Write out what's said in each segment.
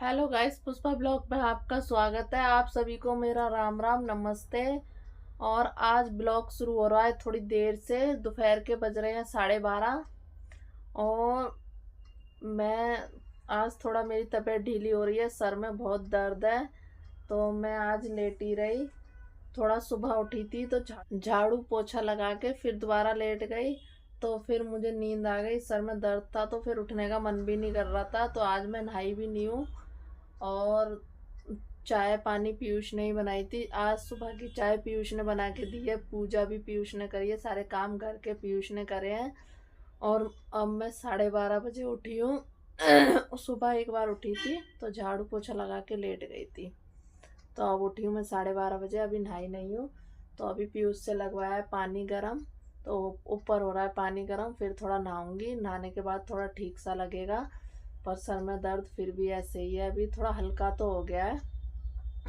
Hello guys, Pushpa blog में आपका स्वागत है। आप सभी को मेरा राम राम नमस्ते। और आज ब्लॉग शुरू हो रहा है थोड़ी देर से। दोपहर के बज रहे हैं 12:30। और मैं आज थोड़ा मेरी तबीयत ढीली हो रही है, सर में बहुत दर्द है, तो मैं आज लेटी रही। थोड़ा सुबह उठी थी तो झाड़ू पोछा लगा के फिर दोबारा लेट गई, तो फिर मुझे नींद आ गई। सर में दर्द था तो फिर उठने का मन भी नहीं कर रहा था, तो आज मैं नहाई भी नहीं हूँ। और चाय पानी पीयूष ने ही बनाई थी। आज सुबह की चाय पीयूष ने बना के दी है, पूजा भी पीयूष ने करी है, सारे काम घर के पीयूष ने करे हैं। और अब मैं 12:30 बजे उठी हूँ। सुबह एक बार उठी थी तो झाड़ू पोछा लगा के लेट गई थी, तो अब उठी हूँ मैं 12:30 बजे। अभी नहाई नहीं हूँ, तो अभी पीयूष से लगवाया है पानी गर्म, तो ऊपर हो रहा है पानी गर्म। फिर थोड़ा नहाऊंगी, नहाने के बाद थोड़ा ठीक सा लगेगा, पर सर में दर्द फिर भी ऐसे ही है। अभी थोड़ा हल्का तो हो गया है।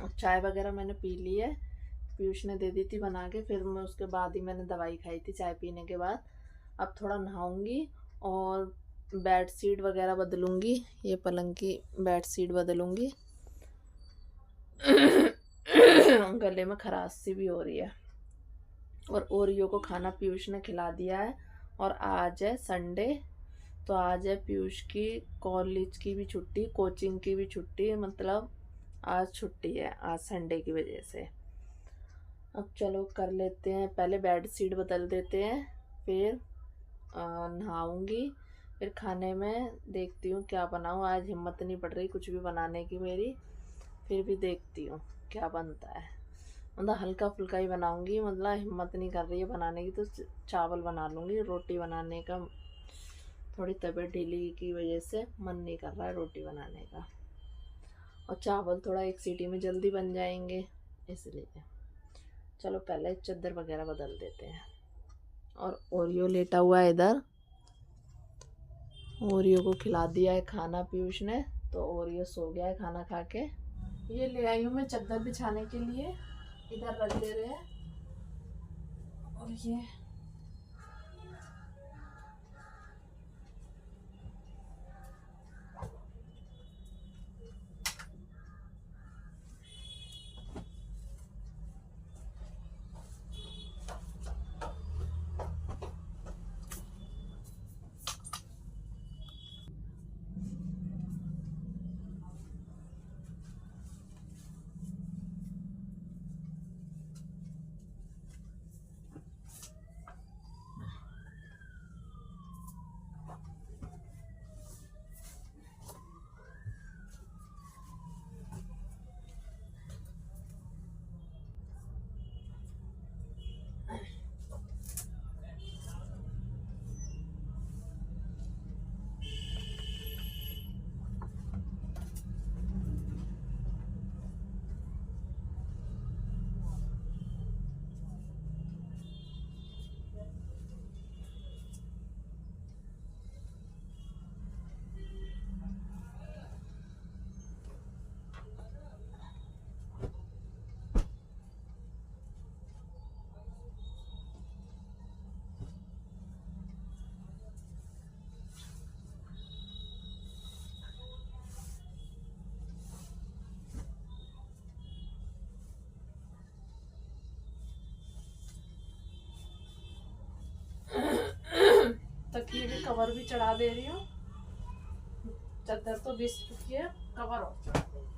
और चाय वगैरह मैंने पी ली है, पीयूष ने दे दी थी बना के, फिर मैं उसके बाद ही मैंने दवाई खाई थी चाय पीने के बाद। अब थोड़ा नहाऊंगी और बेड शीट वगैरह बदलूंगी, ये पलंग की बेड शीट बदलूंगी। गले में खराश सी भी हो रही है। और ओरियो को खाना पीयूष ने खिला दिया है। और आज है संडे, तो आज है पीयूष की कॉलेज की भी छुट्टी, कोचिंग की भी छुट्टी, मतलब आज छुट्टी है, आज संडे की वजह से। अब चलो कर लेते हैं, पहले बेड शीट बदल देते हैं, फिर नहाऊंगी, फिर खाने में देखती हूँ क्या बनाऊँ। आज हिम्मत नहीं पड़ रही कुछ भी बनाने की मेरी, फिर भी देखती हूँ क्या बनता है। मतलब हल्का फुल्का ही बनाऊंगी, मतलब हिम्मत नहीं कर रही है बनाने की, तो चावल बना लूँगी। रोटी बनाने का थोड़ी तबीयत ढीली की वजह से मन नहीं कर रहा है रोटी बनाने का, और चावल थोड़ा एक सीटी में जल्दी बन जाएंगे इसलिए। चलो पहले चादर वगैरह बदल देते हैं। और ओरियो लेटा हुआ है इधर, ओरियो को खिला दिया है खाना पीयूष ने, तो ओरियो सो गया है खाना खा के। ये ले आई हूँ मैं चादर बिछाने के लिए, इधर रख दे रहे हैं। और ये तकिए के कवर भी चढ़ा दे रही हूँ। चादर तो बिछ चुकी है, कवर और चढ़ा दे रही हूँ।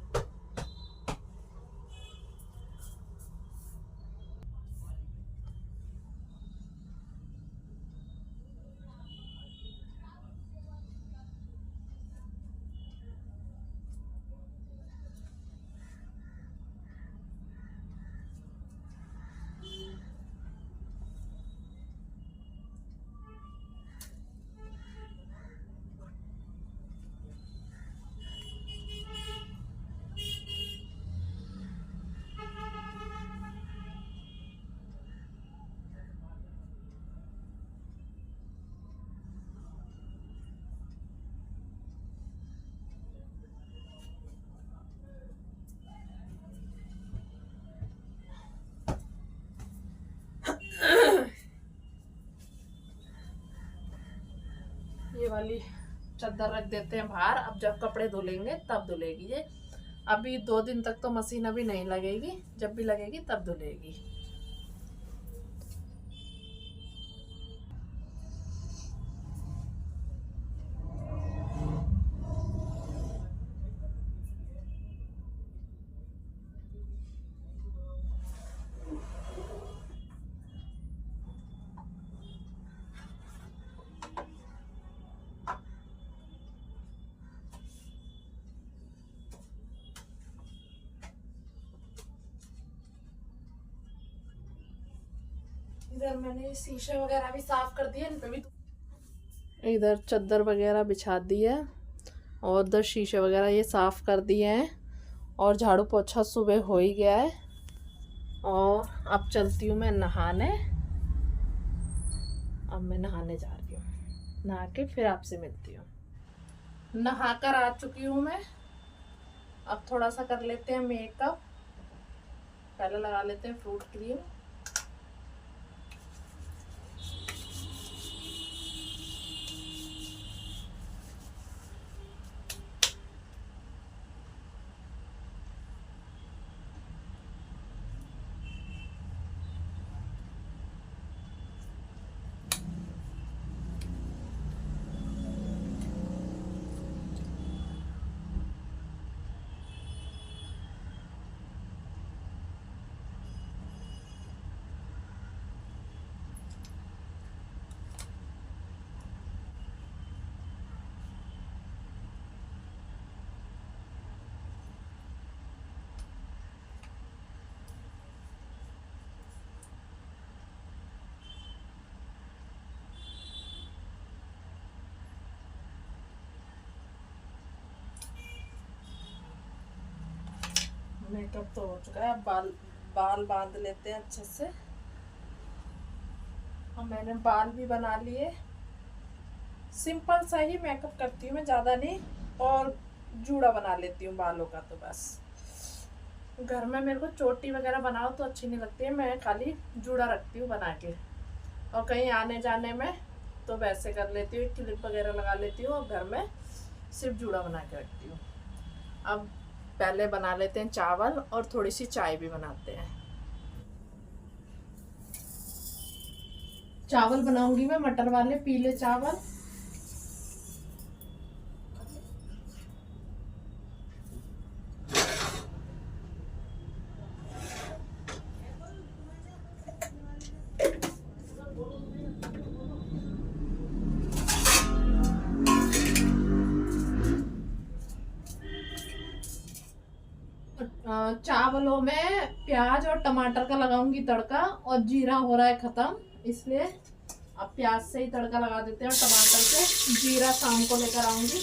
ये वाली चादर रख देते हैं बाहर। अब जब कपड़े धुलेंगे तब धुलेगी ये। अभी 2 दिन तक तो मशीन अभी नहीं लगेगी, जब भी लगेगी तब धुलेगी। इधर मैंने शीशे वगैरह भी साफ कर दिए, इन पे भी इधर चादर वगैरह बिछा दी है और उधर शीशे वगैरह ये साफ कर दिए हैं और झाड़ू पोछा सुबह हो ही गया है। और अब चलती हूँ मैं नहाने। अब मैं नहाने जा रही हूँ, नहा के फिर आपसे मिलती हूँ। नहा कर आ चुकी हूँ मैं। अब थोड़ा सा कर लेते हैं मेकअप। पहले लगा लेते हैं फ्रूट क्रीम। मेकअप तो हो चुका है, अब बाल बांध लेते हैं अच्छे से। और मैंने बाल भी बना लिए। सिंपल सा ही मेकअप करती हूँ मैं, ज़्यादा नहीं। और जूड़ा बना लेती हूँ बालों का, तो बस। घर में मेरे को चोटी वगैरह बनाओ तो अच्छी नहीं लगती है, मैं खाली जूड़ा रखती हूँ बना के। और कहीं आने जाने में तो वैसे कर लेती हूँ, क्लिप वगैरह लगा लेती हूँ और घर में सिर्फ जूड़ा बना के रखती हूँ। अब पहले बना लेते हैं चावल और थोड़ी सी चाय भी बनाते हैं। चावल बनाऊंगी मैं मटर वाले पीले चावल। चावलों में प्याज और टमाटर का लगाऊंगी तड़का, और जीरा हो रहा है खत्म, इसलिए अब प्याज से ही तड़का लगा देते हैं और टमाटर से। जीरा शाम को लेकर आऊंगी।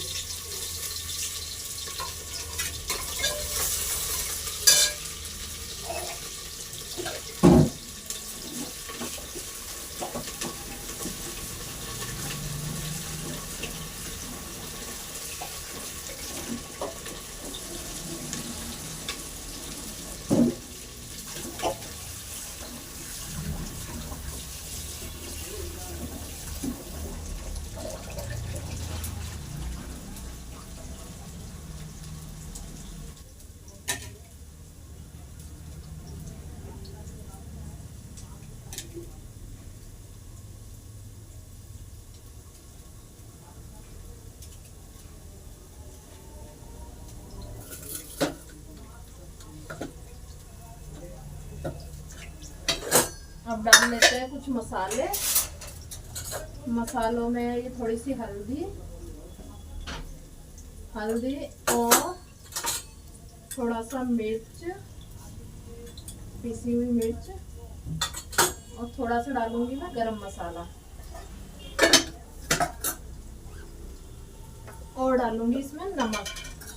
अब डाल लेते हैं कुछ मसाले। मसालों में ये थोड़ी सी हल्दी और थोड़ा सा मिर्च, पिसी हुई मिर्च, और थोड़ा सा डालूंगी मैं गरम मसाला, और डालूंगी इसमें नमक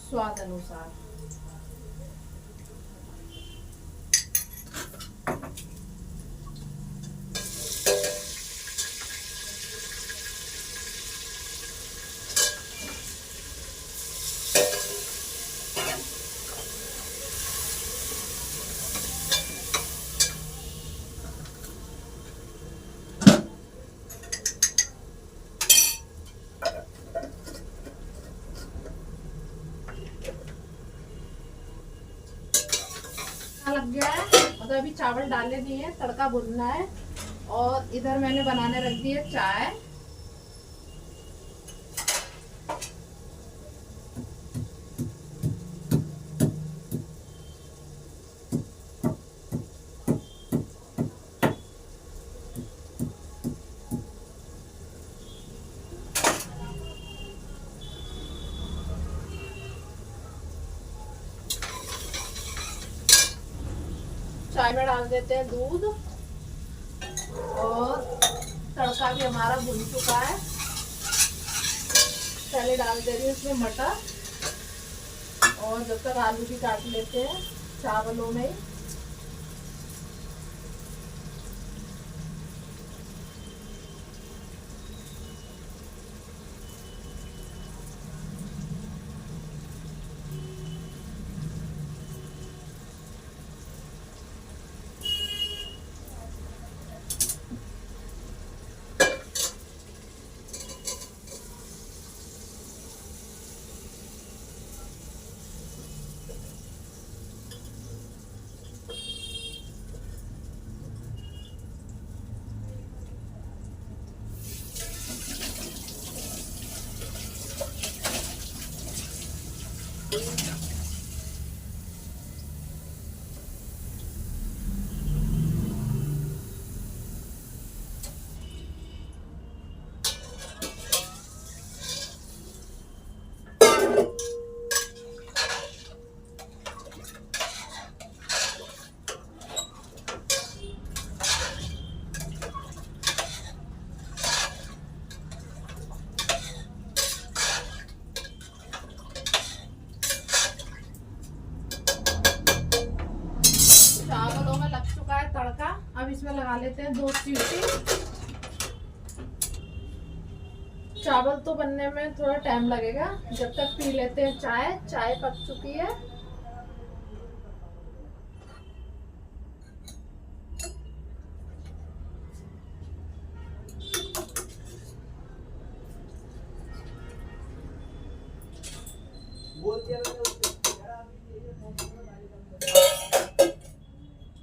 स्वाद अनुसार। लग गया है, मतलब अभी चावल डाले दिए हैं, तड़का भुनना है। और इधर मैंने बनाने रख दी है चाय। चाय में डाल देते हैं दूध, और तड़का भी हमारा भुन चुका है। पहले डाल दे रही हूँ इसमें मटर, और जब तक आलू भी काट लेते हैं चावलों में। चावलों में लग चुका है तड़का। अब इसमें लगा लेते हैं 2 सीटी। चावल तो बनने में थोड़ा टाइम लगेगा, जब तक पी लेते हैं चाय। चाय पक चुकी है।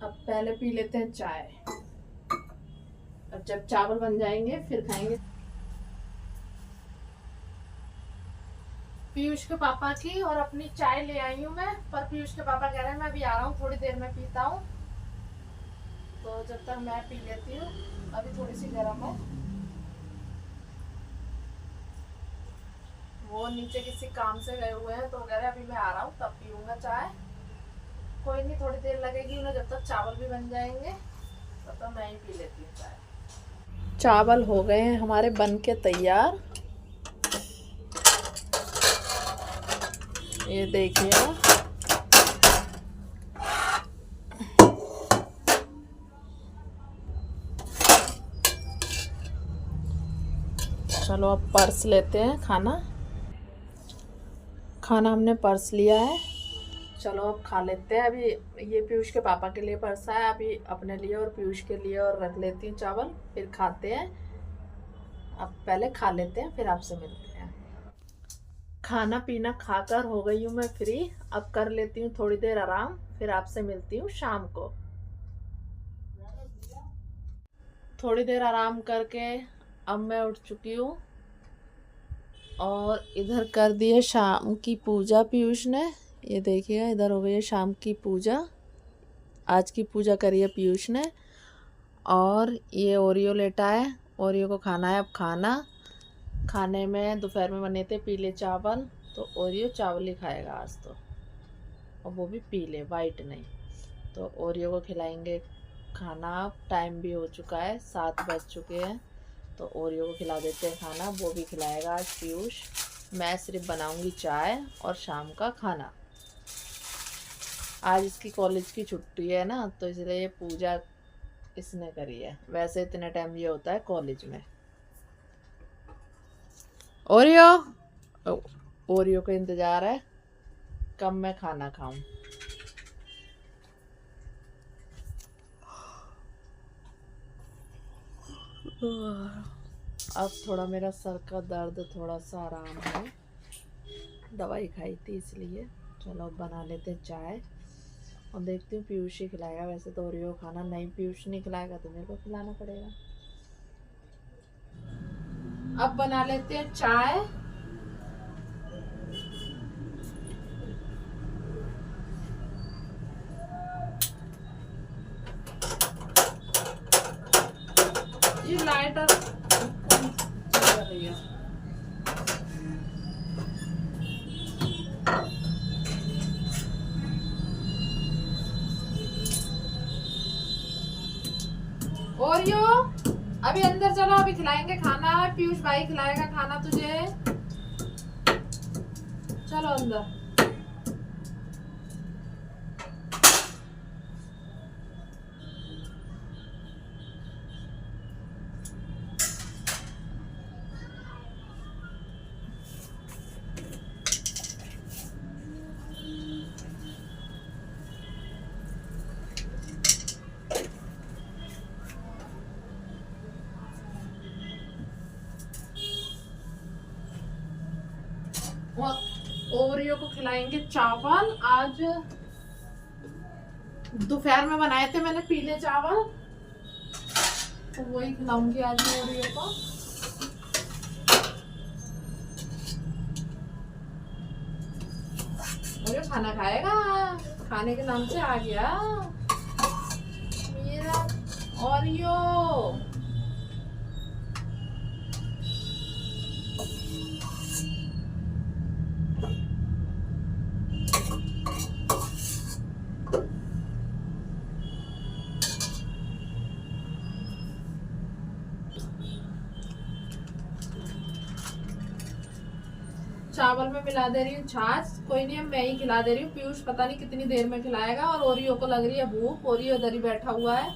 अब पहले पी लेते हैं चाय, अब जब चावल बन जाएंगे फिर खाएंगे। पीयूष के पापा की और अपनी चाय ले आई हूँ मैं, पर पीयूष के पापा कह रहे हैं मैं अभी आ रहा हूँ, थोड़ी देर में पीता हूँ। तो जब तक मैं पी लेती हूँ, अभी थोड़ी सी गर्म है। वो नीचे किसी काम से गए हुए हैं, तो कह रहे हैं अभी मैं आ रहा हूँ तब पीऊँगा चाय। कोई नहीं, थोड़ी देर लगेगी उन्हें, जब तक चावल भी बन जाएंगे तब तक मैं ही पी लेती हूँ चाय। चावल हो गए हैं हमारे बन के तैयार। ये देखिए, चलो अब पर्स लेते हैं। खाना हमने पर्स लिया है, चलो अब खा लेते हैं। अभी ये पीयूष के पापा के लिए पर्स है, अभी अपने लिए और पीयूष के लिए और रख लेती हूँ चावल, फिर खाते हैं। अब पहले खा लेते हैं, फिर आपसे मिलते हैं। खाना पीना खाकर हो गई हूँ मैं फ्री। अब कर लेती हूँ थोड़ी देर आराम, फिर आपसे मिलती हूँ शाम को। थोड़ी देर आराम करके अब मैं उठ चुकी हूँ, और इधर कर दिए शाम की पूजा पीयूष ने। ये देखिए, इधर हो गई है शाम की पूजा। आज की पूजा करी है पीयूष ने। और ये ओरियो लेटा है, ओरियो को खाना है। अब खाने में दोपहर में बने थे पीले चावल, तो ओरियो चावल ही खाएगा आज तो, और वो भी पीले, वाइट नहीं। तो ओरियो को खिलाएंगे खाना। टाइम भी हो चुका है, 7 बज चुके हैं, तो ओरियो को खिला देते हैं खाना। वो भी खिलाएगा आज पीयूष। मैं सिर्फ बनाऊंगी चाय और शाम का खाना। आज इसकी कॉलेज की छुट्टी है ना, तो इसलिए ये पूजा इसने करी है। वैसे इतने टाइम ये होता है कॉलेज में। ओरियो, ओरियो का इंतजार है कब मैं खाना खाऊं। अब थोड़ा मेरा सर का दर्द थोड़ा सा आराम है, दवाई खाई थी इसलिए। चलो बना लेते चाय। और देखती हूँ पीयूष ही खिलाएगा, वैसे तो ओरियो खाना नहीं, पीयूष नहीं खिलाएगा तो मेरे को खिलाना पड़ेगा। अब बना लेते हैं चाय। ये लाइटर चल रही है। ओरियो अभी अंदर चलो, अभी खिलाएंगे खाना, पीयूष भाई खिलाएगा खाना तुझे, चलो अंदर। और ओरियो को खिलाएंगे चावल। आज दोपहर में बनाए थे मैंने पीले चावल, तो वही खिलाऊंगी आज मैं ओरियो को। ओरियो खाना खाएगा, खाने के नाम से आ गया मेरा ओरियो। चावल में मिला दे रही हूँ छाछ, कोई नहीं, मैं ही खिला दे रही हूँ, पीयूष पता नहीं कितनी देर में खिलाएगा। और ओरियो को लग रही है भूख, ओरियो इधर ही बैठा हुआ है,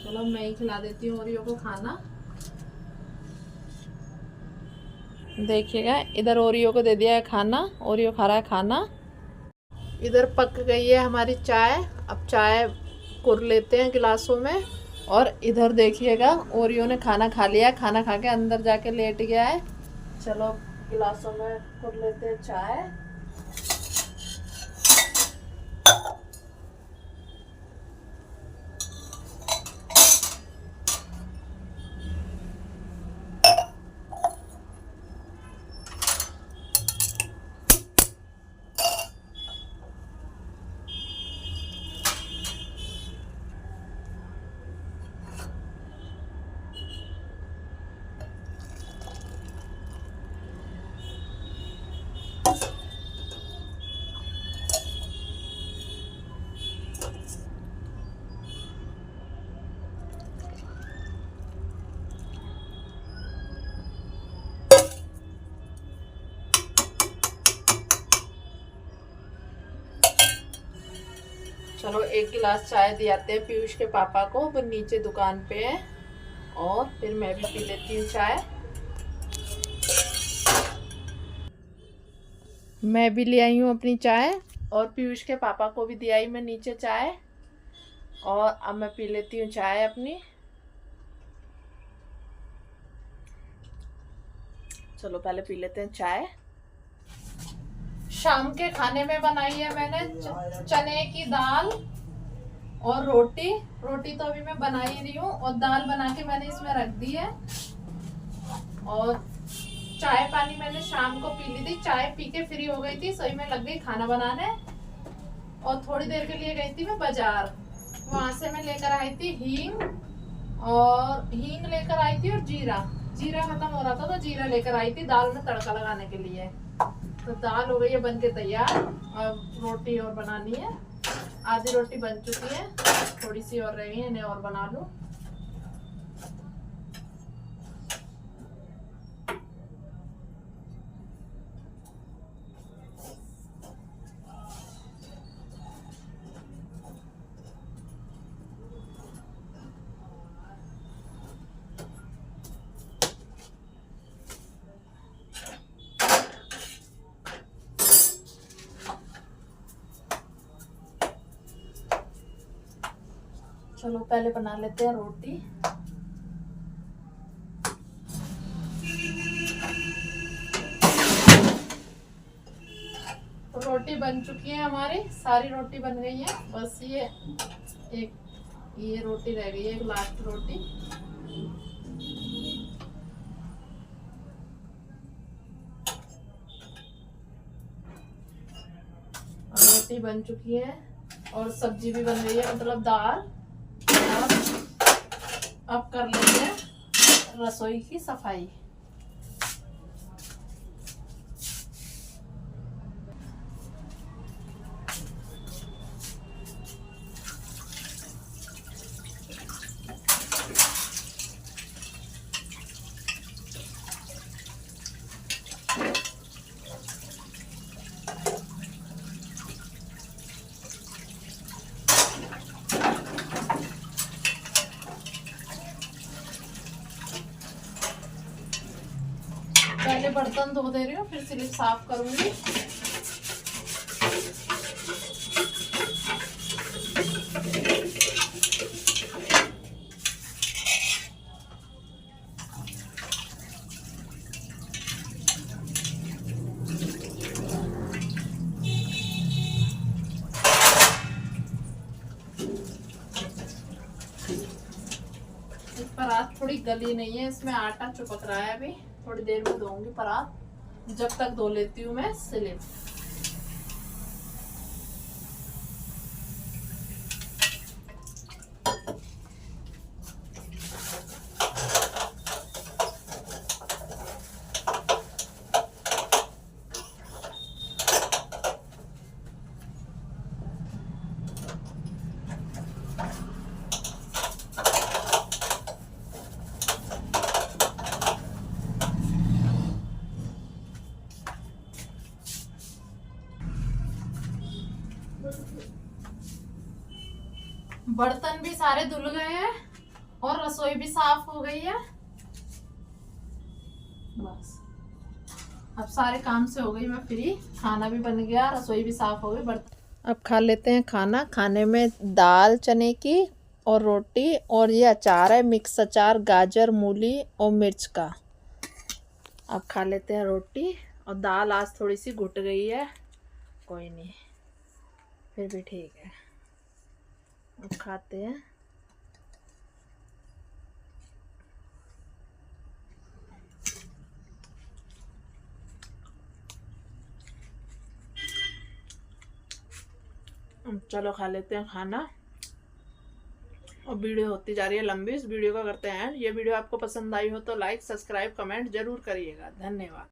चलो मैं ही खिला देती हूँ ओरियो को खाना। देखिएगा इधर ओरियो को दे दिया है खाना, ओरियो खा रहा है खाना। इधर पक गई है हमारी चाय, अब चाय कुर लेते हैं गिलासों में। और इधर देखिएगा ओरियो ने खाना खा लिया, खाना खा के अंदर जाके लेट गया है। चलो गिलासों में कुर लेते हैं चाय। चलो एक गिलास चाय दियाते हैं पीयूष के पापा को, वो नीचे दुकान पे है, और फिर मैं भी पी लेती हूँ चाय। मैं भी ले आई हूँ अपनी चाय, और पीयूष के पापा को भी दिया ही मैं नीचे चाय, और अब मैं पी लेती हूँ चाय अपनी। चलो पहले पी लेते हैं चाय। शाम के खाने में बनाई है मैंने चने की दाल और रोटी। रोटी तो अभी मैं बना ही रही हूँ, और दाल बना के मैंने इसमें रख दी है। और चाय पानी मैंने शाम को पी ली थी, चाय पी के फ्री हो गई थी, सही में लग गई खाना बनाने। और थोड़ी देर के लिए गई थी मैं बाजार, वहां से मैं लेकर आई थी हींग, और हींग लेकर आई थी, और जीरा खत्म हो रहा था तो जीरा लेकर आई थी दाल में तड़का लगाने के लिए। तो दाल हो गई है बन के तैयार, अब रोटी और बनानी है। आधी रोटी बन चुकी है, थोड़ी सी और रही है, इन्हें और बना लूं। चलो पहले बना लेते हैं रोटी। रोटी बन चुकी है, हमारी सारी रोटी बन गई है। बस ये रोटी रह गई है, एक लास्ट रोटी। रोटी बन चुकी है और सब्जी भी बन गई है, मतलब दाल। अब कर लेते हैं रसोई की सफाई। पहले बर्तन धो दे रही हूँ, फिर स्लिप साफ करूंगी। परात थोड़ी गली नहीं है, इसमें आटा चिपक रहा है। अभी थोड़ी देर में धोऊंगी परात, जब तक धो लेती हूँ मैं स्लिप। बर्तन भी सारे धुल गए हैं और रसोई भी साफ हो गई है। बस अब सारे काम से हो गई मैं फ्री। खाना भी बन गया, रसोई भी साफ हो गई, बर्तन। अब खा लेते हैं खाना। खाने में दाल चने की और रोटी, और ये अचार है, मिक्स अचार, गाजर, मूली और मिर्च का। अब खा लेते हैं रोटी। और दाल आज थोड़ी सी घुट गई है, कोई नहीं, फिर भी ठीक है। अब खाते हैं। चलो खा लेते हैं खाना। और वीडियो होती जा रही है लंबी, इस वीडियो को करते हैं। ये वीडियो आपको पसंद आई हो तो लाइक, सब्सक्राइब, कमेंट जरूर करिएगा। धन्यवाद।